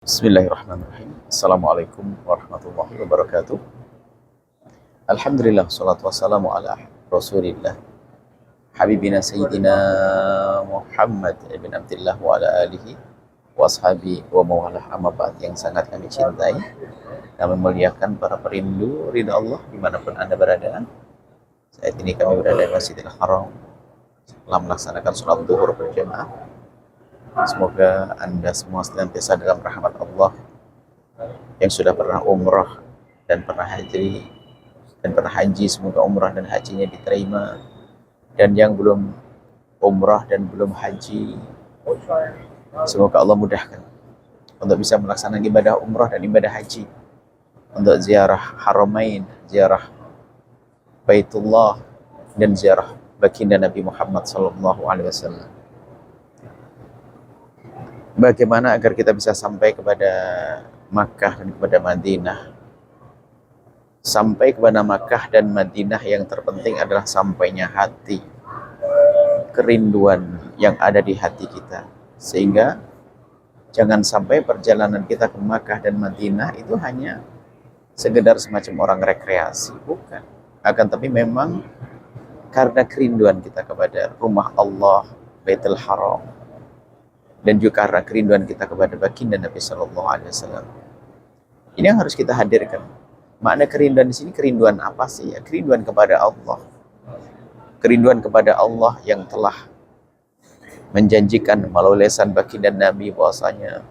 Bismillahirrahmanirrahim. Assalamualaikum warahmatullahi wabarakatuh. Alhamdulillah, salatu wassalamu ala rasulillah Habibina Sayyidina Muhammad ibn Abdullah wa ala alihi wa ashabi wa mawalah amma ba'd. Yang sangat kami cintai, kami muliakan para perindu ridha Allah dimanapun Anda berada. Saat ini kami berada di Masjidil Haram setelah melaksanakan sholat zuhur berjamaah. Semoga Anda semua senantiasa dalam rahmat Allah, yang sudah pernah umrah dan pernah haji semoga umrah dan hajinya diterima, dan yang belum umrah dan belum haji semoga Allah mudahkan untuk bisa melaksanakan ibadah umrah dan ibadah haji, untuk ziarah haramain, ziarah Baitullah, dan ziarah baginda Nabi Muhammad SAW. Bagaimana agar kita bisa sampai kepada Makkah dan kepada Madinah? Sampai kepada Makkah dan Madinah yang terpenting adalah sampainya hati, kerinduan yang ada di hati kita. Sehingga jangan sampai perjalanan kita ke Makkah dan Madinah itu hanya sekedar semacam orang rekreasi, bukan. Akan tapi memang karena kerinduan kita kepada rumah Allah, Baitul Haram, dan juga karena kerinduan kita kepada baginda Nabi Sallallahu Alaihi Wasallam. Ini yang harus kita hadirkan. Makna kerinduan di sini, kerinduan apa sih? Ya, kerinduan kepada Allah. Kerinduan kepada Allah yang telah menjanjikan melalui lisan baginda Nabi bahwasanya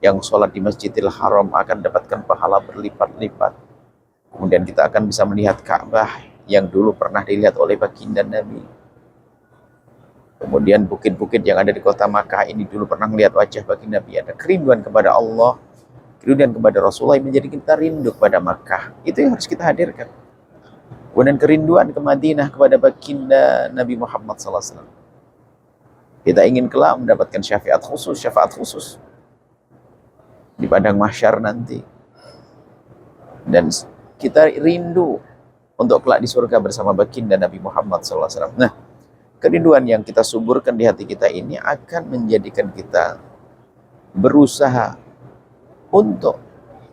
yang sholat di Masjidil Haram akan dapatkan pahala berlipat-lipat. Kemudian kita akan bisa melihat Ka'bah yang dulu pernah dilihat oleh baginda Nabi. Kemudian bukit-bukit yang ada di kota Makkah ini dulu pernah melihat wajah baginda Nabi. Ada kerinduan kepada Allah, kerinduan kepada Rasulullah yang menjadi kita rindu kepada Makkah. Itu yang harus kita hadirkan. Kemudian kerinduan ke Madinah kepada baginda Nabi Muhammad SAW. Kita ingin kelak mendapatkan syafaat khusus di padang mahsyar nanti. Dan kita rindu untuk kelak di surga bersama baginda Nabi Muhammad SAW. Nah, kerinduan yang kita suburkan di hati kita ini akan menjadikan kita berusaha untuk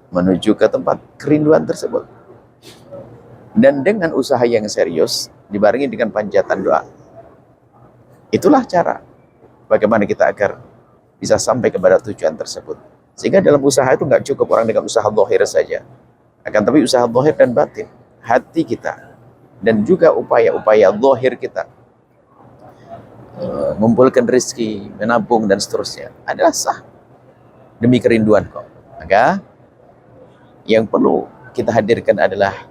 menuju ke tempat kerinduan tersebut. Dan dengan usaha yang serius, dibarengi dengan panjatan doa. Itulah cara bagaimana kita agar bisa sampai kepada tujuan tersebut. Sehingga dalam usaha itu nggak cukup orang dengan usaha zahir saja. Akan tapi usaha zahir dan batin. Hati kita dan juga upaya-upaya zahir kita, mengumpulkan rezeki, menabung dan seterusnya adalah sah demi kerinduan kok. Maka yang perlu kita hadirkan adalah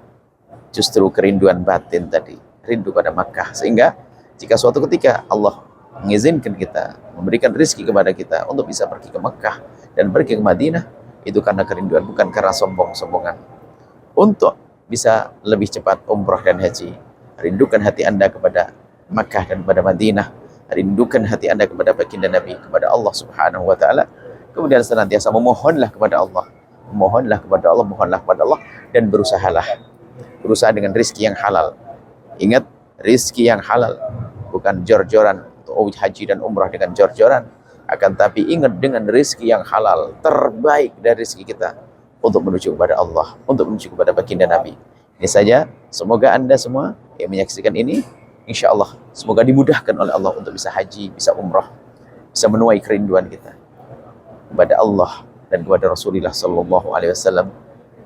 justru kerinduan batin tadi, rindu pada Makkah. Sehingga jika suatu ketika Allah mengizinkan kita, memberikan rezeki kepada kita untuk bisa pergi ke Makkah dan pergi ke Madinah, itu karena kerinduan, bukan karena sombong-sombongan. Untuk bisa lebih cepat umrah dan haji, rindukan hati Anda kepada Makkah dan kepada Madinah. Rindukan hati Anda kepada baginda Nabi, kepada Allah Subhanahu wa taala. Kemudian senantiasa memohonlah kepada Allah. Mohonlah kepada Allah dan berusahalah. Berusaha dengan rezeki yang halal. Ingat, rezeki yang halal, bukan jor-joran untuk haji dan umrah dengan jor-joran. Akan tapi ingat dengan rezeki yang halal, terbaik dari rezeki kita untuk menuju kepada Allah, untuk menuju kepada baginda Nabi. Ini saja, semoga Anda semua yang menyaksikan ini, insya Allah, semoga dimudahkan oleh Allah untuk bisa haji, bisa umrah, bisa menuai kerinduan kita kepada Allah dan kepada Rasulullah Sallallahu Alaihi Wasallam.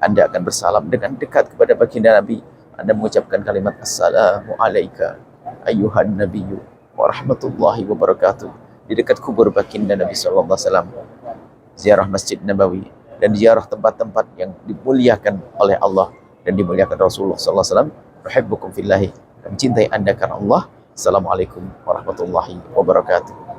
Anda akan bersalam dengan dekat kepada baginda Nabi. Anda mengucapkan kalimat Assalamu alaika ayyuhan nabiyyu wa rahmatullahi wa barakatuh di dekat kubur baginda Nabi Sallallahu Alaihi Wasallam. Ziarah Masjid Nabawi dan ziarah tempat-tempat yang dimuliakan oleh Allah dan dimuliakan Rasulullah Sallallahu Alaihi Wasallam. Uhibbukum fillahi, mencintai Anda karena Allah. Assalamualaikum warahmatullahi wabarakatuh.